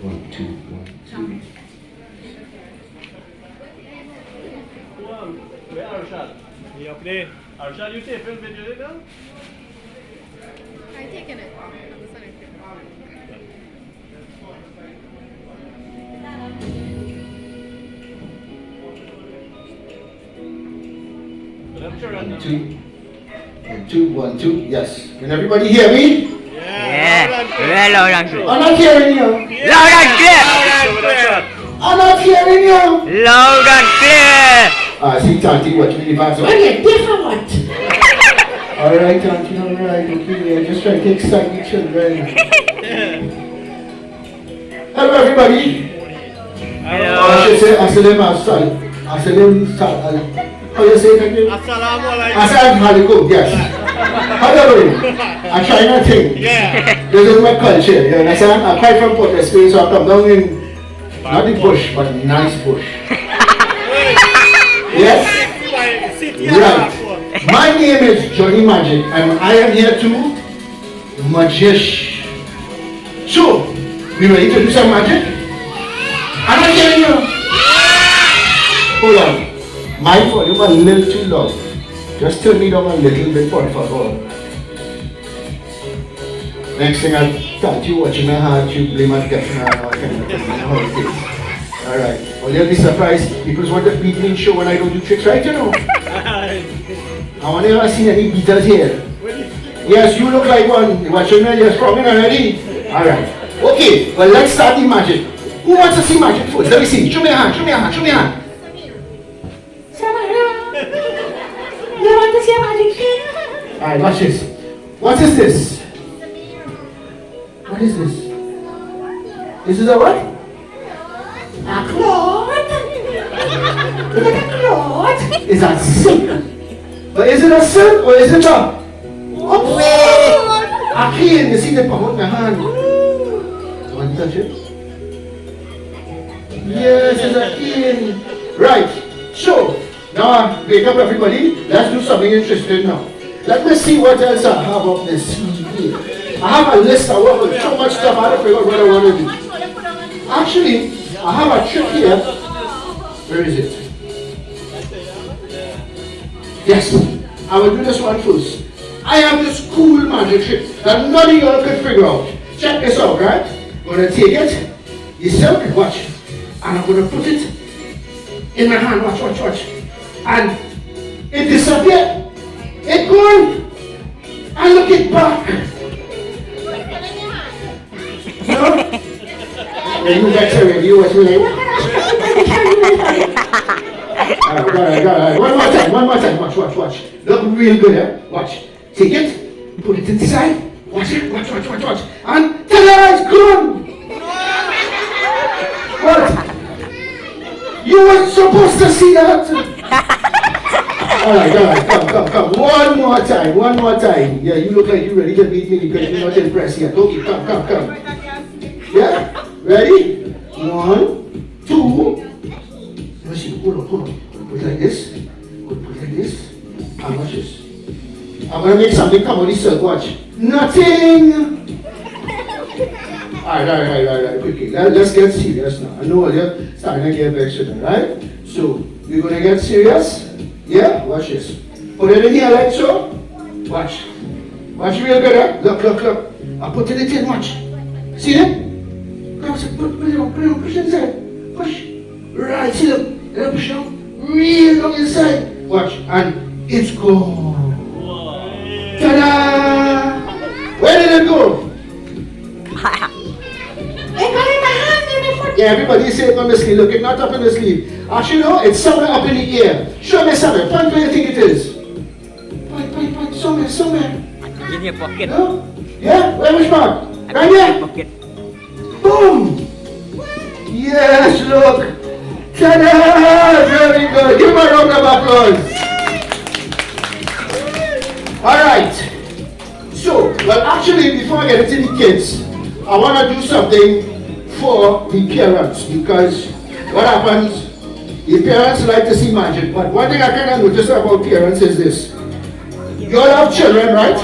1, 2, 1, 2. Where Arshad? He up there. Arshad, you take film video now? I'm taking it. I'm just sending it. One, two. 1, 2, 1, 2. Yes. Can everybody hear me? Yeah. Very loud and clear. I'm not hearing you. Loud and clear. I'm not hearing you. Loud and clear. See, Tanti, watch me back. So, hey, different what? Alright, Tanti, alright. Okay, I'm just trying to excite the children. Hello, everybody. Hello. I said them how you say it again? Assalamu alaikum. Assalamu alaikum, yes. How you doing? I'm trying to think. Yeah. This is my culture, you understand? I'm quite from Port Spain, so I come down in, not the bush, but nice bush. Yes? Right. My name is Johnny Magic, and I am here to magish. So, we ready to do some magic? I'm not hearing you. Hold on. My volume a little too loud. Just turn me down a little bit, por favor. Next thing I start you watching a heart, you blame a definite and all kind of thing. You know how it is. Alright. Well, you'll be surprised. People want to beat me in show when I don't do tricks, right? You know? I want to ever see any beaters here. Yes, you look like one. Watching me, you're strong already. Alright. Okay, well, let's start the magic. Who wants to see magic first? Let me see. Show me a hand, show me a hand, show me a hand. You want to see a magic trick? Alright, watch this. What is this? What is this? This is a what? A cloth. Is it a cloth? Is that silk? But is it a silk or is it a... Oh, a cane. You see the palm of my hand? Want to touch it? Yes, it's a cane. Right. So, now wake up everybody. Let's do something interesting now. Let me see what else I have up this here. I have a list. I work with so much stuff. I don't figure out what I want to do. Actually, I have a trick here. Where is it? Yes, I will do this one first. I have this cool magic trick that none of y'all could figure out. Check this out, right? I'm gonna take it, the silk, watch, and I'm gonna put it in my hand. Watch, watch, watch. And it disappeared. It gone. And look it back. No? When you get to you watch me like, alright. One more time. Watch, watch, watch. Look real good, eh? Watch. Take it, put it inside. Watch it, watch. And ta-da, it's gone. What? You weren't supposed to see that. Alright, come. One more time. Yeah, you look like you're ready to beat me because you're not impressed yet. Okay, come. Yeah? Ready? 1, 2. Let me see. Hold on. Put it like this. And watch this. I'm gonna make something come on this silk. Watch. Nothing. Alright. Quickly. Let's get serious now. I know you're starting to get very certain, right? So, we're gonna get serious. Yeah? Watch this. Put it in here like so. Watch. Watch real good, eh? Look. I'm putting it in, watch. See it? Put it on, push it inside. Push. Right, see look. And push it down. Real long inside. Watch. And it's gone. Ta-da! Where did it go? It got in my hand, in my foot. Yeah, everybody say it on the sleeve. Look, it's not up in the sleeve. Actually, no, it's somewhere up in the ear. Show me somewhere. Point where you think it is. Point. Somewhere. In your pocket. No? Yeah? Where was part? Right here? Pocket. Boom! Yes, look. Ta-da! Very good. Give me a round of applause. Alright. So, well actually before I get into the kids, I want to do something for the parents because what happens, the parents like to see magic, but one thing I kind of notice about parents is this. You all have children, right?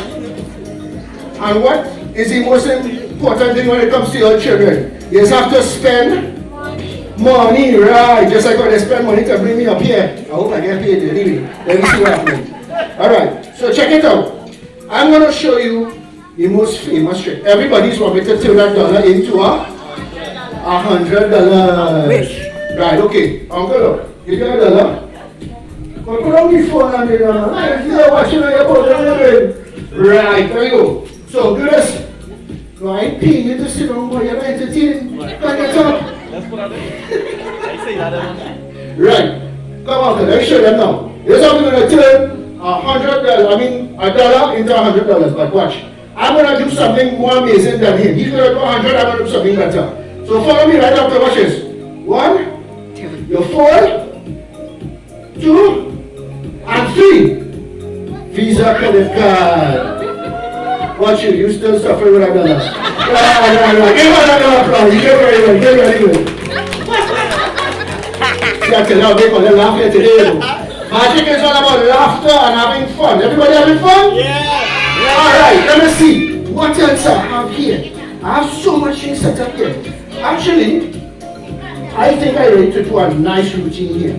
And what is the most important thing when it comes to your children. You just have to spend money, right? Just like when they spend money to bring me up here. I hope I get paid anyway. Let me see what happens. Alright, so check it out. I'm going to show you the most famous trick. Everybody's want me to turn that dollar into $100. Right, okay. Uncle, look. You got $1. Well, put on the phone and the dollar. You're watching on your phone. Right, there you go. So do this. No, I ain't paying you to sit down, boy. You're entertaining. Can you talk? Let's put out the. I say that. Right. Come on, let me show them now. Here's how we're going to turn $100, I mean $1 into $100. But watch. I'm going to do something more amazing than him. He's going to do 100, I'm going to do something better. So follow me right after. Watch this. 1, you 4, 2, and 3. Visa credit card. Watch you still suffering with $1. Right. Give him another applause. You get very well. Get very well. See, I tell you, they call it laughter today. Magic is all about laughter and having fun. Everybody having fun? Yeah. Alright, let me see. What else I have here? I have so much things set up here. Actually, I think I'm ready to do a nice routine here.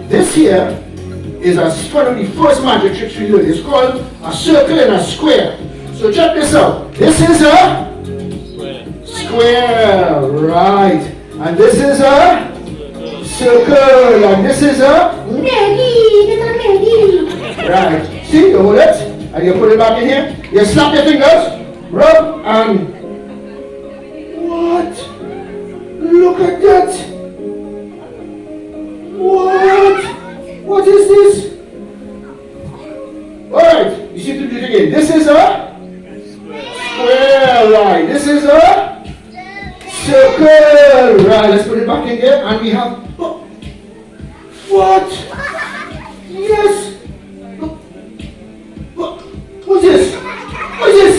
This here is one of the first magic tricks we do. It's called a circle and a square. So check this out. This is a square, right? And this is a circle, and this is a Maggie. Right. See, you hold it, and you put it back in here. You snap your fingers, rub, and what? Look at that. What? What is this? Alright, you see to do it again. This is a square, right? This is a circle, right? Let's put it back in there, and we have what? Yes. What's this? What's this?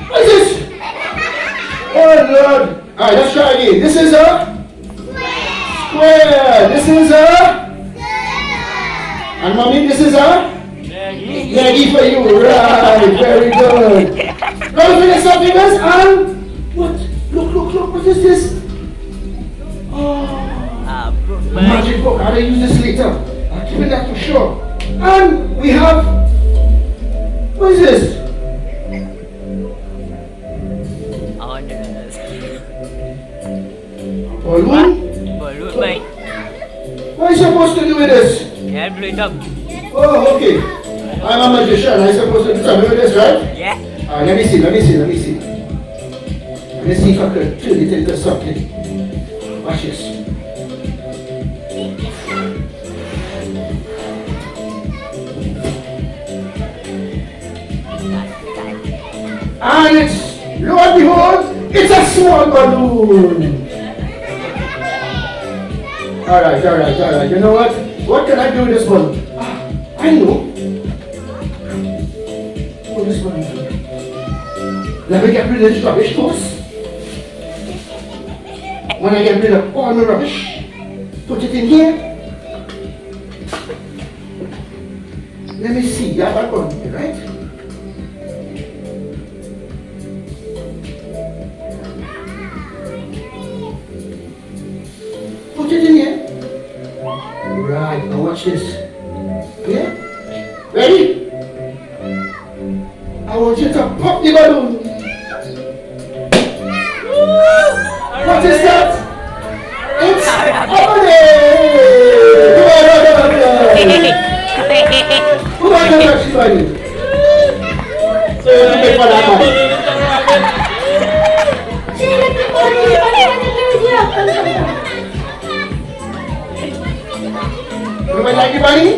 What's this? Oh Lord! Alright, let's try again. This is a square. This is a. And mommy, this is a. Maggie for you, right? Very good. Now finish something else, and what? Look! What is this? Oh. Magic book. I'll use this later. I'll keep it that for sure. And we have. What is this? Balloon? Balloon, mate. What are you supposed to do with this? Yeah, blow it up. Oh, okay. I'm a magician. I'm supposed to do something with this, right? Yeah. Alright, let me see. Let me see if I can turn it into something. Watch this. And it's, lo and behold, it's a small balloon. Alright. You know what? What can I do with this balloon? I know. Oh, this balloon. Let me get rid of this rubbish first. When I get rid of all the rubbish, put it in here. Let me see. You have that one here, right? Put it in here. Right, now watch this. Yeah? Ready? I want you to pop the balloon. What is that? It's a balloon! Who are you touching by you? So you have to pay for that money. Everybody like your money?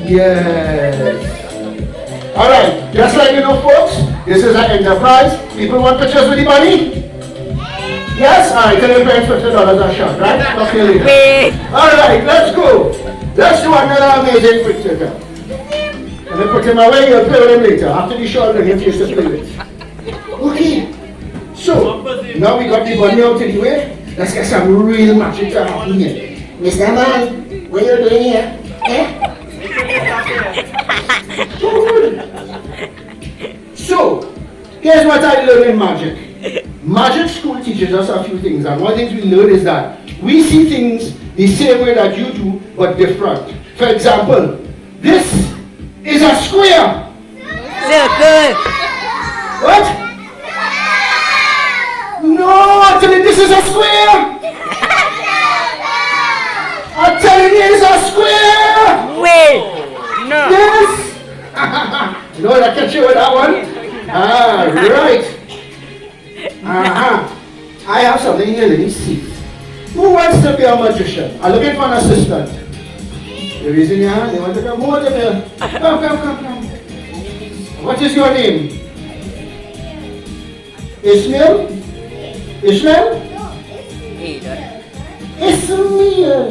Yes. Alright, just like you know folks, this is an enterprise. People want pictures with the money? Yes? Alright, tell your parents $50 a shot, right? Talk to you later. Alright, let's go. Let's do another amazing picture now. Let me put him away, you'll play with him later. After the show, I'll bring him to you to play with. Okay. So, now we got the bunny out of the way. Let's get some real magic to happen here. Mr. Man, what are you doing here? Eh? Here's what I learned in magic. Magic school teaches us a few things, and one of the things we learn is that we see things the same way that you do, but different. For example, this is a square. Circle. What? No, I'm telling you, this is a square. I'm telling you, it's a square. Wait. No. Yes. You know what I catch you with that one? Ah, right. I have something here, let me see. Who wants to be a magician? I'm looking for an assistant. You're raising your hand, you want to come over there? Come. What is your name? Ishmael? Ishmael? Ishmael.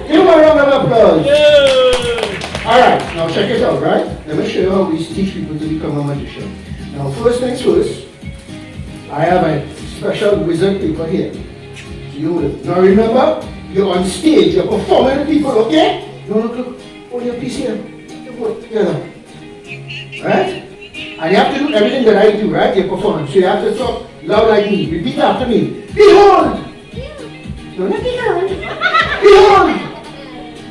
Give him a round of applause. Alright, now check it out, right? Let me show you how we teach people to become a magician. Now first things first, I have a special wizard paper here. Now remember, you're on stage, you're performing to people, okay? No, look, hold your piece here. You put it together. Right? And you have to do everything that I do, right? You're performing. So you have to talk loud like me. Repeat after me. Behold! No, not behold. Behold!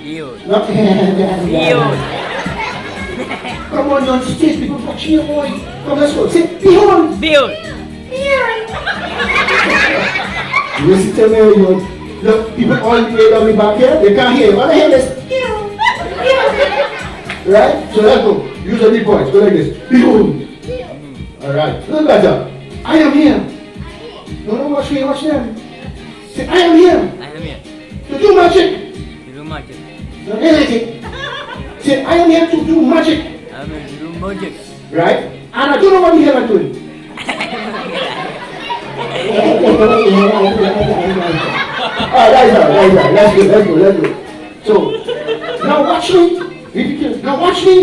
You. Not You. Come on, you're on stage, people watching you, boy. Come, let's go. Say, behold! Build. You listen to me, you look, people all the way down the back here, they can't hear you. What the hell is right? So let's go. Use the deep voice. Go like this. Behold. Alright. A little better. I am here. No, watch me, watch them. Say, I am here. I am here. To do magic. To do magic. No, anything. Say, I am here to do magic. I am here to do magic. Right? And I don't know what the hell I'm doing. Alright, let's go. So, now watch me. Now watch me.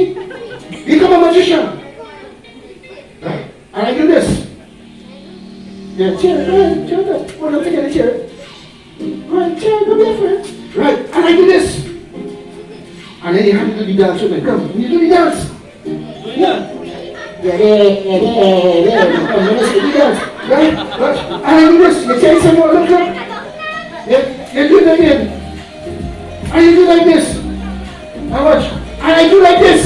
Become a magician. Right. And I do this. Yeah, chair. Well, don't take any chair. Right, chair, don't be afraid. Right, and I do this. And then you have to do the dance with me. Come, you do the dance. Yeah. Come, let's do the dance. Right? Watch. And I do this. You take some more. Look. Yeah, you do it again. And you do like this. And watch. And I do like this.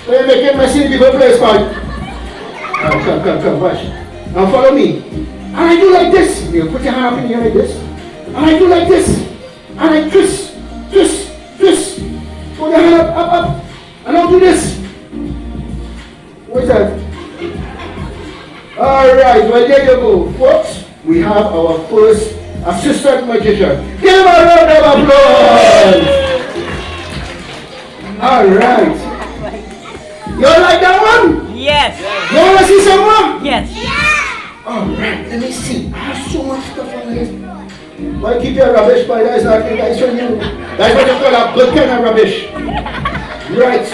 So you make it messy before play spot. Come, watch. Now follow me. And I do like this. You put your hand up in here like this. And I do like this. And I twist. Put your hand up. And I'll do this. What's that? Alright, well there you go, folks. We have our first assistant magician. Give him a round of applause! Alright. You like that one? Yes. You want to see some more? Yes. Alright, let me see. I have so much stuff on this. Why keep your rubbish, boy? That's not nice for you. That's what you call a good kind of rubbish. Right.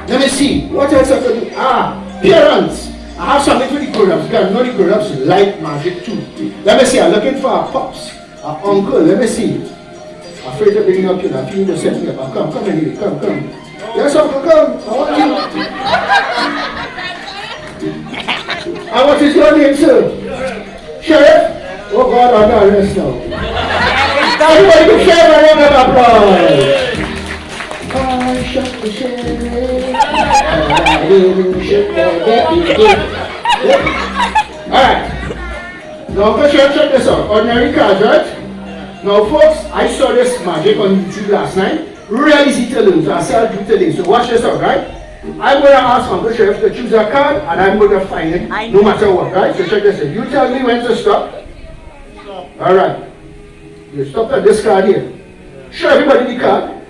Let me see. What else I can do? Parents. I have something for the grown-ups. Because I know the grown-ups like magic too. Let me see. I'm looking for a pops, a uncle. Let me see. Afraid to bring you up here. I feel you to set me up. Come anyway. Come. Yes, uncle, come. I want you. And what is your name, sir? Sheriff? Oh God, I'm not rest now. Everybody give Sheriff a round of applause. I shot the sheriff. I didn't shoot the deputy. Alright. Now, check this out. Ordinary cards, right? Now, folks, I saw this magic on YouTube last night. Really easy to learn. So I said I'll do it today. So watch this out, right? I'm going to ask Uncle Sheriff to choose a card and I'm going to find it no matter what, right? So check this out. You tell me when to stop. Alright. You stop at this card here. Show everybody the card.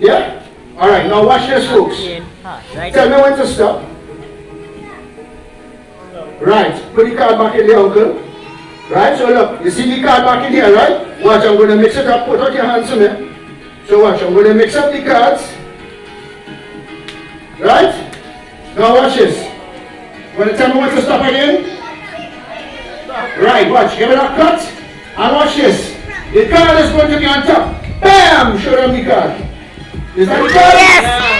Yeah? Alright, now watch this, folks. Tell me when to stop. Right. Put the card back in there, Uncle. Right? So look, you see the card back in here, right? Watch, I'm going to mix it up. Put out your hands to me. So watch, I'm going to mix up the cards. Right? Now watch this. Want to tell me when to stop again? Right, watch. Give it a cut. And watch this. The card is going to be on top. Bam! Show them the card. Is that the card?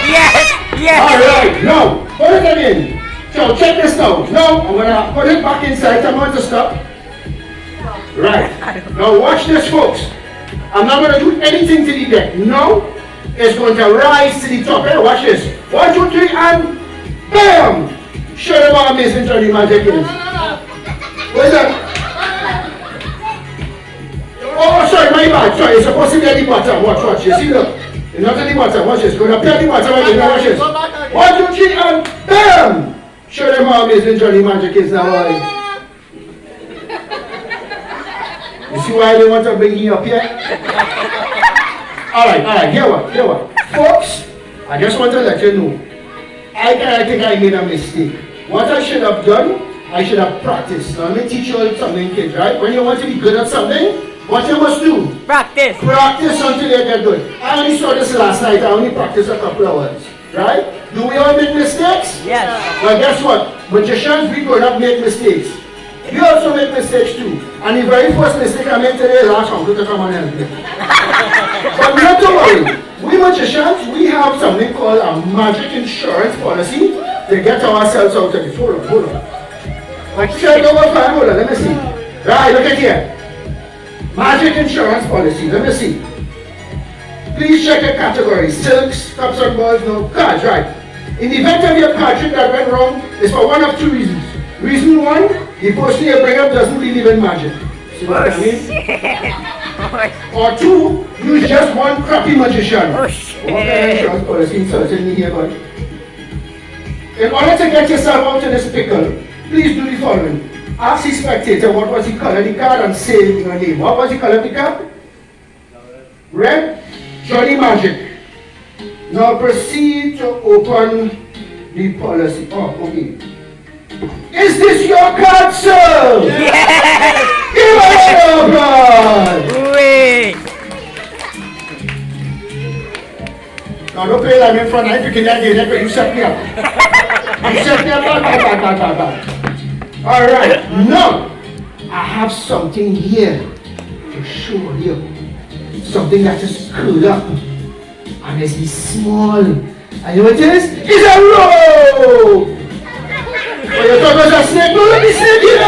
Yes. Alright, now, put it again. So now check this now. Now I'm gonna put it back inside. I'm going to stop. Right. Now watch this, folks. I'm not gonna do anything to the deck. No, it's going to rise to the top. Hey, watch this. 1, 2, 3, and bam! Show them how amazing Johnny Magic is. What's that? Oh, sorry, my bad. Sorry, it's supposed to be at the bottom. Watch. You see, look. It's not at the bottom. Watch this. Going to appear at the bottom again. Now watch this. 1, 2, 3, and bam! Show them how amazing Johnny Magic is now. You see why they want to bring you up here? Alright, hear what? Folks, I just want to let you know, I think I made a mistake. What I should have done, I should have practiced. Now let me teach you all something, kids, right? When you want to be good at something, what you must do? Practice. Practice until you get good. I only saw this last night, I only practiced a couple hours, right? Do we all make mistakes? Yes. Well, guess what? Magicians, we grown up make mistakes. You also make mistakes too. And the very first mistake I made today is ask Uncle to come and help me. But not to worry. We magicians, we have something called a magic insurance policy to get ourselves out of this. Hold on. Like, check over time, hold on, let me see. Right, look at here. Magic insurance policy, let me see. Please check your categories. Silks, cups and balls, no cards, right. In the event of your card trick that went wrong, it's for one of two reasons. Reason 1, the person you bring up doesn't believe in magic. See what I mean? Or 2, you're just one crappy magician. Oh shit. What kind of insurance policy insulting me here, bud? In order to get yourself out of this pickle, please do the following. Ask the spectator what was the color of the card and say your name. What was the color of the card? Red? Johnny Magic. Now proceed to open the policy. Oh, okay. Is this your card, sir? Yes! Give us a blood! Wait! Now don't play like in front. I'm picking that game. You set me up. You set me up. Bad. Alright, now I have something here to show you. Something that is curled up. And it's the small. And you know what it is? It's a rope! Oh, you thought it was a snake? No, let me snake here!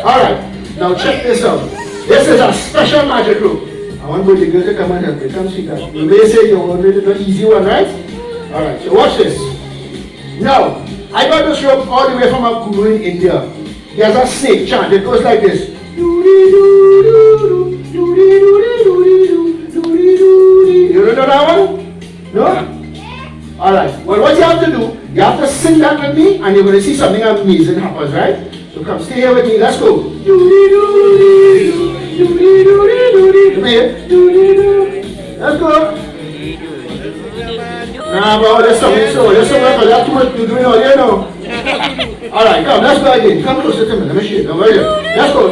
Alright, now check this out. This is a special magic rope. I want both the girls to come and help me. Come see that. You may say you wanted the easy one, right? Alright, so watch this. Now, I got this rope all the way from a guru in India. There's a snake chant. It goes like this. You don't know that one? No? Alright, well what you have to do, you have to sing that with me and you're going to see something amazing happens, right? So come stay here with me, let's go. Let's go. Nah bro, there's something because that's too much to do all here now. Alright, come, let's go again. Come closer to me, let me show you. Come right here. Let's go.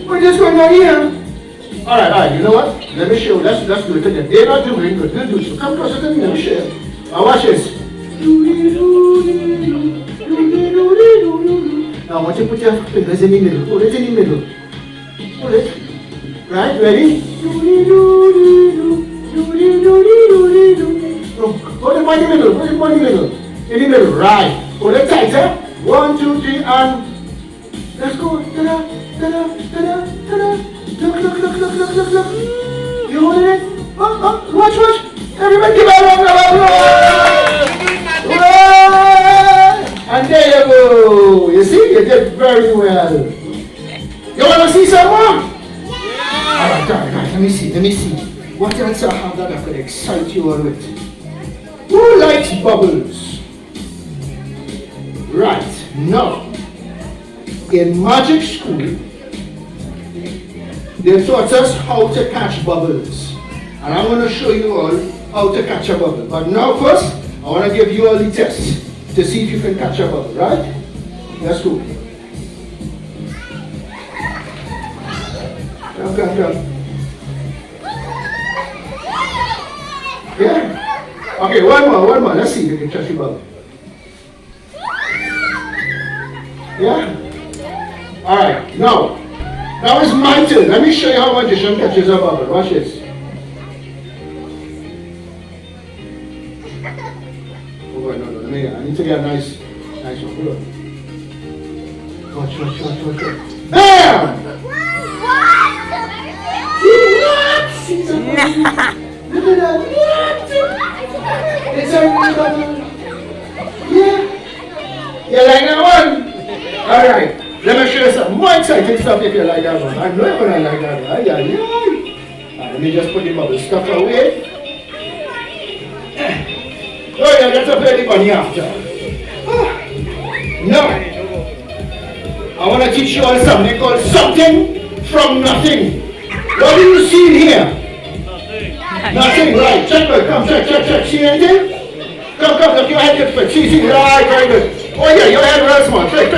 What's this going on here? Alright, you know what? Let me show you. Let's do it again. They're not doing good. We'll do it. So come closer to me, let me show you. Now watch this. Now I want you to put your fingers in the middle. Hold it in the middle. Hold it. Right, ready? No, hold it by the middle. Hold it by the middle. In the middle. Right. Hold it tighter. 1, 2, 3, and let's go. Ta-da, ta-da, ta-da, ta-da. Look. You holding it? Watch. Everybody give out a applause. And there you go. You see, you did very well. You want to see some more? Alright, let me see. What else I have that I could excite you all with? Who likes bubbles? Right, now, in magic school, they taught us how to catch bubbles. And I'm going to show you all how to catch a bubble. But now first, I want to give you all the test to see if you can catch a bubble, right? Let's go. Come. Yeah? Okay, one more. Let's see if you can catch a bubble. Yeah? Alright, now, Now it's my turn. Let me show you how magician catches a bubble. Watch this. Oh, wait, no. I need to get a nice one. Hold on. Watch. Bam! See what? Look at that. What? It's a real bubble. Yeah. You like that one? Alright. Let me show you some more exciting stuff if you like that one. I know you're gonna like that one. Alright, let me just put the bubble stuff away. Oh yeah, that's a pretty bunny after. Now, I want to teach you all something called something from nothing. What do you see in here? Nothing, right. Check. See anything? Come, look, your head gets fit. See, right, very good. Oh yeah, your head real small. Check.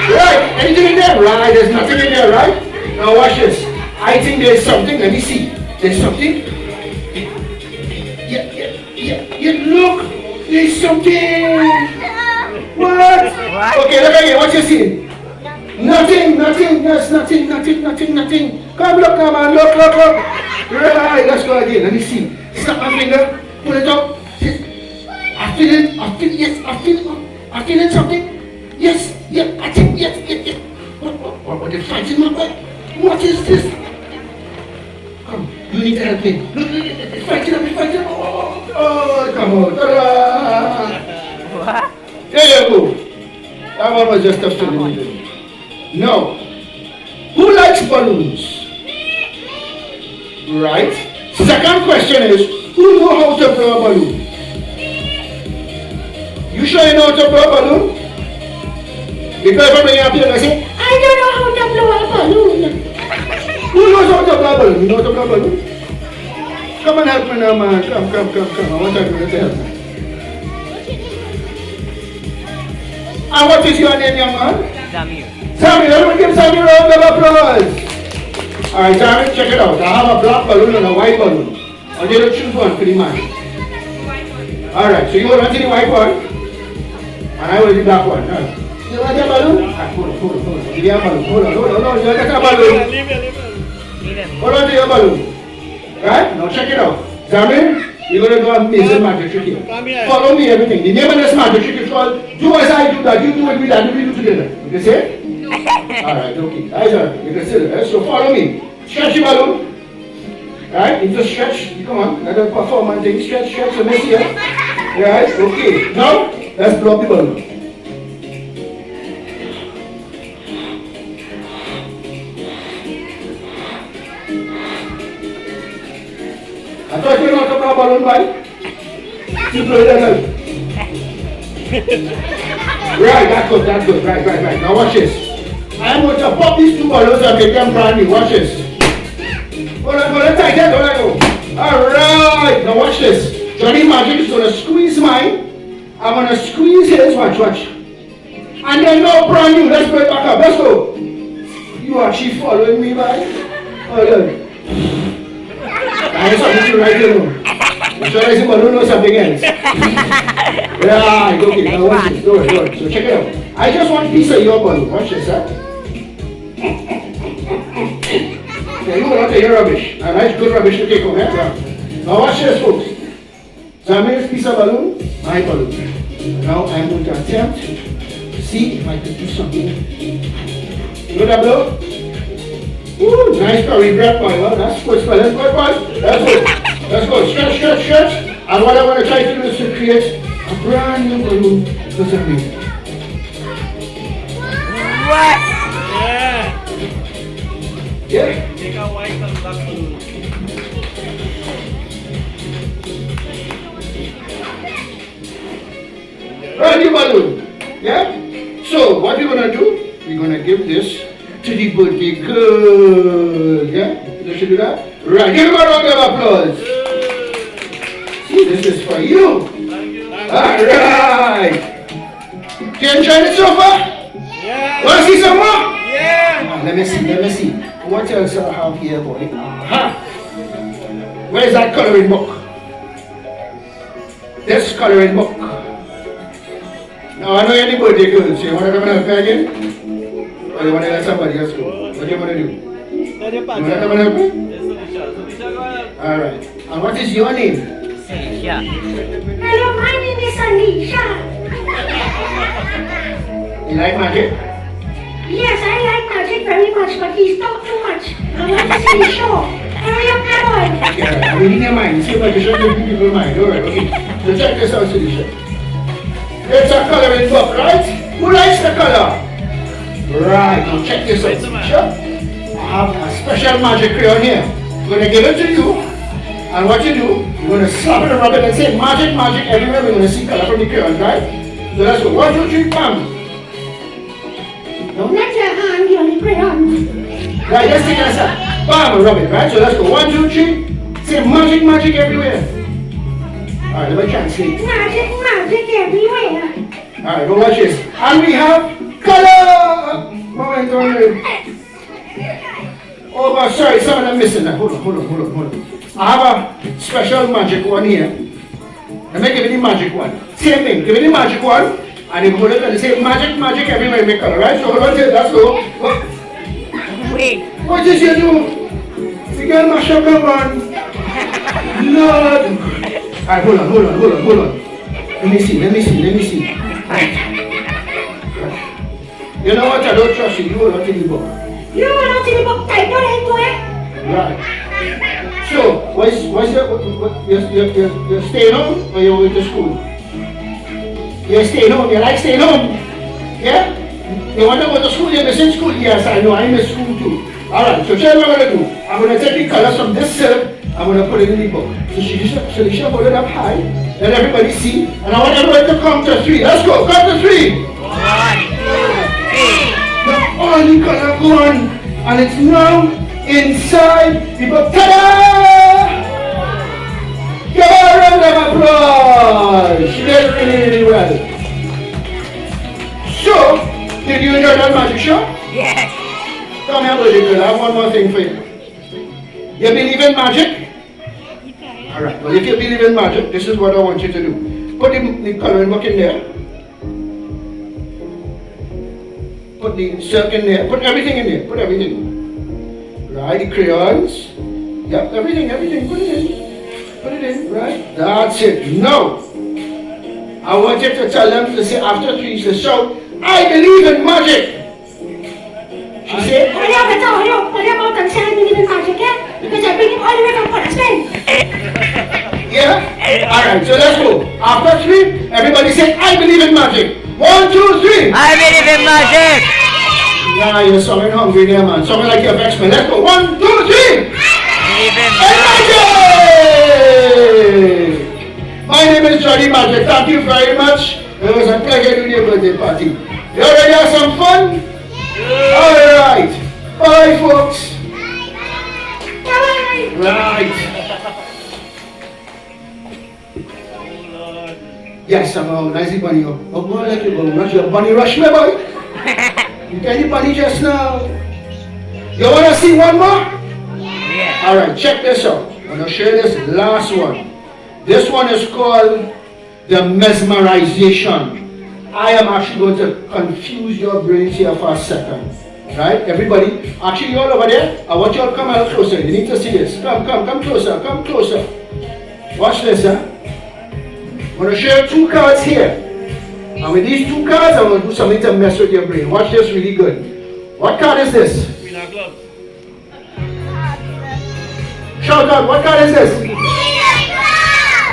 Right, anything in there? Right, there's nothing in there, right? Now watch this. I think there's something. Let me see. There's something. Yeah, look. There's something. What? Okay, look again. What you see? Nothing. Yes, nothing. Come, look, come on. Look. Right, let's go again. Let me see. Snap my finger. Pull it up. I feel it, something. Yes, I think, yes. What is fighting my butt? What is this? Come, you need to help me. Look, it's fighting up. Oh, come on. Ta-da! What? There you go. That one was just a filling. Now, who likes balloons? Right. Second question is, who knows how to blow a balloon? You sure you know how to blow a balloon? Because everybody up here and say, I don't know how to blow a balloon. Who knows how to blow a balloon? You know how to blow a balloon? Come and help me now, man. Come. I want you to help me. And what is your name, young man? Samir, everyone give Samir a round of applause. Alright, Samir, check it out. I have a black balloon and a white balloon. I want you to choose one for the man. Alright, so you want to see the white one? And I will the black one. You want your balloon? Hold on. Give me a balloon. Hold on. You want a balloon? Hold on to your balloon. Right? Now check it out. Samir, you're going to do a amazing magic trick here. Follow me, everything. The name of this magic trick is called do as I do that, you do it with that, we do together. You can see it? Alright, okay. Eyes on. You can see it. Right? So follow me. Stretch your balloon. Right? You just stretch. Come on. Let them perform and thing. Stretch. Let me see it. Right? Okay. Now, let's blow up the balloon. I thought you know how to blow a balloon, right? You blow it out. Right, that's good. Right. Now watch this. I'm going to pop these two balloons and make them brand new. Watch this. Hold on, tight, don't let go. Alright, now watch this. Johnny Magic is going to squeeze mine. I'm going to squeeze his, watch. And then now brand new, let's put it back up, let's go. You actually following me, man? Hold on. I have something to write you know. I'm sure I see balloon or something else. Right, okay, now watch this, do it. So check it out. I just want a piece of your balloon, watch this, huh? Okay, you hold on to your rubbish. A nice good rubbish to take home, eh? Now watch this, folks. Samir's piece of balloon, my balloon. Now I'm going to attempt to see if I can do something. You know that blow? Ooh, nice curry breath, boy. Well, that's good, let's go. Stretch. And what I want to try to do is to create a brand new balloon for Samir. What? Yeah. Take a white and black balloon. Brand new balloon. Yeah? So, what we're going to do, we're going to give this to the birthday girl. Yeah? You should do that? Right. Give him a round of applause. See, this is for you. Alright. You enjoying it so far? Yeah. Want to see some more? Yeah. Let me see. What else I have here, boy? Where's that coloring book? This coloring book. Now I know you're the birthday girl, so you want to come and help me again? Or you want to let somebody else go? What do you want to do? Tell your You want to come and help me? Yes, Alicia. Alicia, go ahead. Alright. And what is your name? Alicia. Hello, my name is Alicia. You like magic? Yes, I like magic very much, but he's talk too much. I want to see the show. Hurry up, Edward. Yeah, I'm reading your mind. See if I can show you people's mind. Alright, okay. So check this out, Alicia. It's a coloring book, right? Who likes the color? Right, now check this out, Alicia. I have a special magic crayon here. I'm going to give it to you. And what you do, you're going to slap it and rub it and say magic, magic everywhere. We're going to see color from the crayon, right? So let's go. 1, 2, 3, bam. Don't let your hand be on the crayon. Right, let's take it aside. Bam, rub it, right? So let's go. 1, 2, 3. Say magic, magic everywhere. Alright, let me translate. Magic, magic everywhere. Alright, go watch this. And we have color! Moment, oh, but sorry, some of them missing that. Hold on. I have a special magic one here. Let me give you the magic one. Same thing, give me the magic one. And if you hold it and say magic, magic everywhere in the color, right? So hold on to it, let's go. Wait. What did you do? You got my sugar one. Lord. Alright, hold on. Let me see. You know what? I don't trust you. You hold on to the book. You want to see the book title anywhere? Right. So, what's you're staying home or you're going to school? You're staying home. You like staying home? Yeah? You want to go to school? You're missing school? Yes, I know. I miss school too. Alright, so tell me what I'm going to do. I'm going to take the colors from this silk. I'm going to put it in the book. So she should hold it up high. Let everybody see. And I want everybody to count to 3. Let's go. Count to 3. 1, 2, 3. Now all the color gone. And it's now inside the book. Ta-da! Give her a round of applause. She did really well. So, did you enjoy that magic show? Yes. Come here, buddy girl. I have one more thing for you. You believe in magic? Alright, well if you believe in magic, this is what I want you to do. Put the coloring book in there. Put the silk in there. Put everything in there. Put everything. Right, the crayons. Yep, everything. Put it in, right? That's it. Now, I want you to tell them to say after 3, to shout, I believe in magic. She said, Hurry up and say I believe in magic, yeah? Because I bring him all the way from Palestine. yeah? Alright, so let's go. After 3, everybody say, I believe in magic. 1, 2, 3. I believe in magic. Yeah, you're sounding hungry there, man. Sounding like you're vexed, man. Let's go. 1, 2, 3. Believe in And magic. magic! My name is Johnny Magic. Thank you very much. It was a pleasure doing your birthday party. You ready to have some fun? Alright. Bye, folks. Bye. Right. Yes, I'm a nicey bunny. Oh, boy, I like you, boy. Rush your bunny rush me, boy. You get the bunny just now. You want to see one more? Yeah. Alright, check this out. I'm going to share this last one. This one is called the mesmerization. I am actually going to confuse your brains here for a second. Right? Everybody, actually you all over there, I want you all to come a little closer. You need to see this. Come closer. Watch this, huh? I'm going to share 2 cards here. And with these 2 cards, I'm going to do something to mess with your brain. Watch this really good. What card is this? Queen of Clubs. Shout out, what card is this?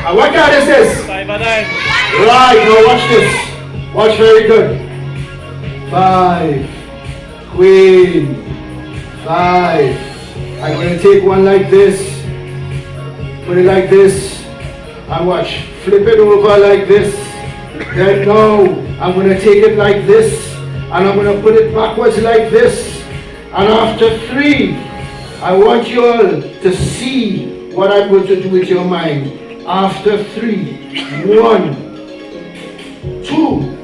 And what card is this? 5 and 9. Right, now watch this. Watch very good. 5. Queen. 5. I'm going to take one like this. Put it like this. And watch. Flip it over like this. Then now, I'm going to take it like this. And I'm going to put it backwards like this. And after 3, I want you all to see what I'm going to do with your mind. After 3, 1, 2,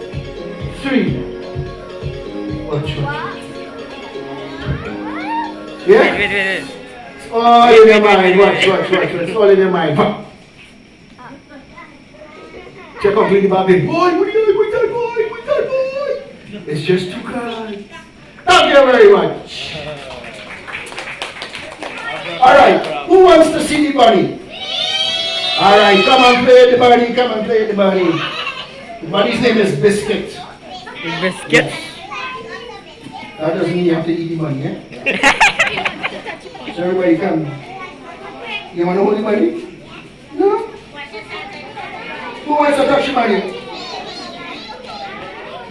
3. Watch. Yeah? Wait. It's all in your mind. Watch. It's all in your mind. Check out Lady Bobby. Boy, what are you doing? What's that boy? It's just 2 cards. Thank you very much. Alright, who wants to see the bunny? Alright, come and play the bunny, come and play the bunny. The bunny's name is Biscuit. Big biscuit. That doesn't mean you have to eat the bunny, eh? So everybody come. You want to hold the bunny? No? Who wants to touch the bunny?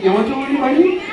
You want to hold the bunny?